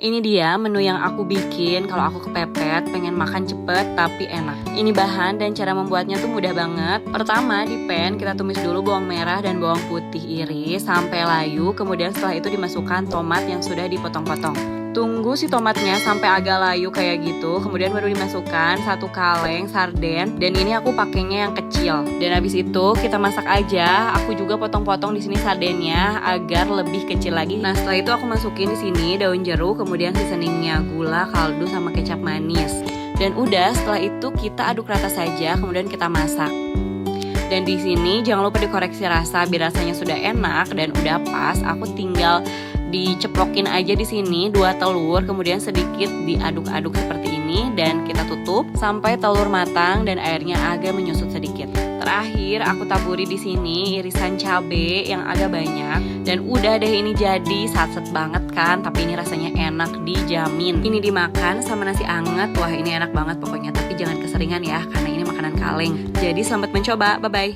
Ini dia menu yang aku bikin kalau aku kepepet, pengen makan cepet tapi enak. Ini bahan dan cara membuatnya tuh mudah banget. Pertama di pan kita tumis dulu bawang merah dan bawang putih iris sampai layu. Kemudian setelah itu dimasukkan tomat yang sudah dipotong-potong. Tunggu si tomatnya sampai agak layu kayak gitu. Kemudian baru dimasukkan 1 kaleng sarden dan ini aku pakainya yang kecil. Dan habis itu kita masak aja. Aku juga potong-potong di sini sardennya agar lebih kecil lagi. Nah, setelah itu aku masukin di sini daun jeruk, kemudian seasoningnya gula, kaldu sama kecap manis. Dan udah, setelah itu kita aduk rata saja, kemudian kita masak. Dan di sini jangan lupa dikoreksi rasa biar rasanya sudah enak dan udah pas. Aku tinggal diceplokin aja di sini 2 telur, kemudian sedikit diaduk-aduk seperti ini dan kita tutup sampai telur matang dan airnya agak menyusut sedikit. Terakhir aku taburi di sini irisan cabai yang agak banyak dan udah deh, ini jadi satset banget kan, tapi ini rasanya enak dijamin. Ini dimakan sama nasi anget, wah ini enak banget pokoknya, tapi jangan keseringan ya karena ini makanan kaleng. Jadi selamat mencoba, bye bye.